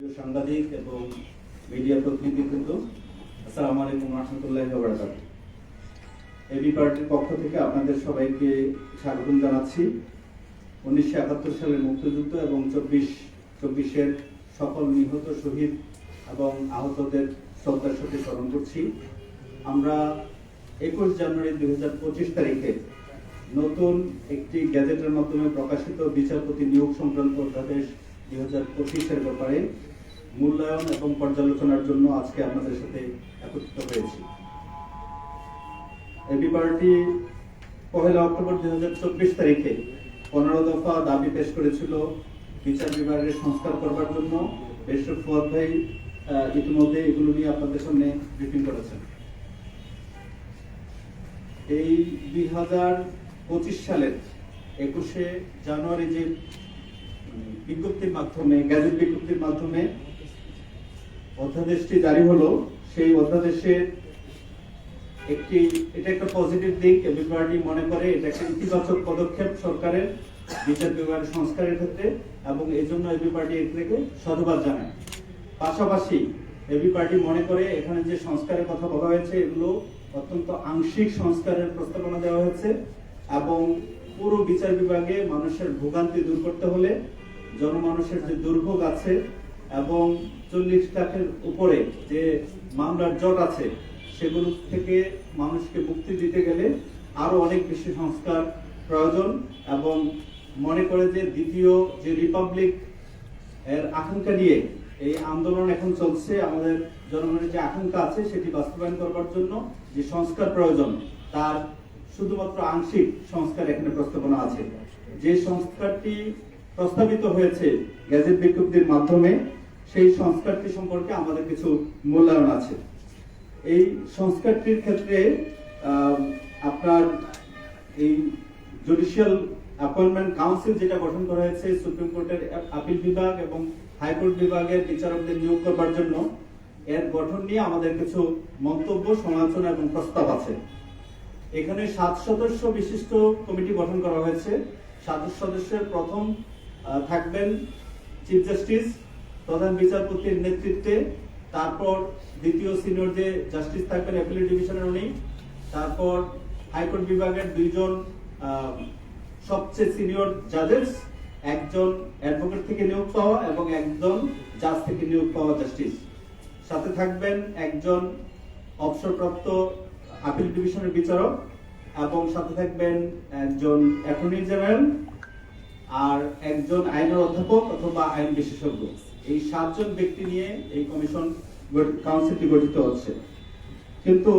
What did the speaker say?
সাংবাদিক এবং মিডিয়া প্রতিনিধিবৃন্দ, আসসালামু আলাইকুম ওয়া রাহমাতুল্লাহি ওয়া বারাকাতুহু। এবি পার্টির পক্ষ থেকে আপনাদের সবাইকে স্বাগতম জানাচ্ছি। 1971 সালের মুক্তিযুদ্ধ এবং 24-এর সকল নিহত শহীদ এবং আহতদের শ্রদ্ধার সাথে স্মরণ করছি। আমরা 21 জানুয়ারি 2025 তারিখে নতুন একটি গ্যাজেটের মাধ্যমে প্রকাশিত বিচারপতি নিয়োগ সংক্রান্ত অধ্যাদেশ 2025-এর ব্যাপারে মূল্যায়ন এবং পর্যালোচনার জন্য আজকে আপনাদের সাথে একত্রিত হয়েছি। এবি পার্টি 1 অক্টোবর 2024 তারিখে 15 দফা দাবি পেশ করেছিল বিচার বিভাগের সংস্কার করবার জন্য। বেশর ফুয়াদ ভাই ইতিমধ্যে এগুলো নিয়ে আপনাদের সামনে ব্রিফিং করেছেন। এই 2025 সালের 21শে জানুয়ারি যে বিজ্ঞপ্তির মাধ্যমে, গ্যাজেট বিজ্ঞপ্তির মাধ্যমে অধ্যাদেশটি জারি হলো, সেই অধ্যাদেশের এটা একটা পজিটিভ দিক। এবি পার্টি মনে করে এটা একটা ইতিবাচক পদক্ষেপ সরকারের বিচার বিভাগের সংস্কারের ক্ষেত্রে, এবং এই জন্য এবি পার্টি এটাকে সাধুবাদ জানায়। পাশাপাশি এবি পার্টি মনে করে এখানে যে সংস্কারের কথা বলা হয়েছে এগুলো অত্যন্ত আংশিক সংস্কারের প্রস্তাবনা দেওয়া হয়েছে, এবং পুরো বিচার বিভাগে মানুষের ভোগান্তি দূর করতে হলে, জনমানুষের যে দুর্ভোগ আছে এবং 40 লাখের উপরে যে মামলার জট আছে সেগুলো থেকে মানুষকে মুক্তি দিতে গেলে আরো অনেক বেশি সংস্কার প্রয়োজন, এবং মনে করে যে দ্বিতীয় যে রিপাবলিক এর আকাঙ্ক্ষা নিয়ে এই আন্দোলন এখন চলছে, আমাদের জনগণের যে আকাঙ্ক্ষা আছে সেটি বাস্তবায়ন করবার জন্য যে সংস্কার প্রয়োজন তার শুধুমাত্র আংশিক সংস্কার এখানে প্রস্তাবনা আছে। যে সংস্কারটি প্রস্তাবিত হয়েছে গ্যাজেট বিজ্ঞপ্তির মাধ্যমে, সেই সংস্কারটি সম্পর্কে আমাদের কিছু মূল্যায়ন আছে। এই সংস্কারটির ক্ষেত্রে আপনার এই জুডিশিয়াল অ্যাপয়েন্টমেন্ট কাউন্সিল যেটা গঠন করা হয়েছে সুপ্রিম কোর্টের আপিল বিভাগ এবং হাইকোর্ট বিভাগের বিচারকদের নিয়োগ করবার জন্য, এর গঠন নিয়ে আমাদের কিছু মন্তব্য, সমালোচনা এবং প্রস্তাব আছে। এখানে 7 সদস্য বিশিষ্ট কমিটি গঠন করা হয়েছে। 7 সদস্যের প্রথম থাকবেন চিফ জাস্টিস, প্রধান বিচারপতির নেতৃত্বে। তারপর দ্বিতীয় সিনিয়র যে জাস্টিস থাকবেন অ্যাপিলেট ডিভিশনের উনি। তারপর হাইকোর্ট বিভাগের 2 জন সবচেয়ে সিনিয়র জাজেস, একজন অ্যাডভোকেট থেকে নিয়োগ পাওয়া এবং একজন জাজ থেকে নিয়োগ পাওয়া জাস্টিস। সাথে থাকবেন একজন অবসরপ্রাপ্ত আপিল ডিভিশনের বিচারক, এবং সাথে থাকবেন একজন অ্যাটর্নি জেনারেল আর একজন আইনের অধ্যাপক অথবা আইন বিশেষজ্ঞ। এই 7 জন ব্যক্তি নিয়ে এই কমিশন কাউন্সিলটি গঠিত হচ্ছে। কিন্তু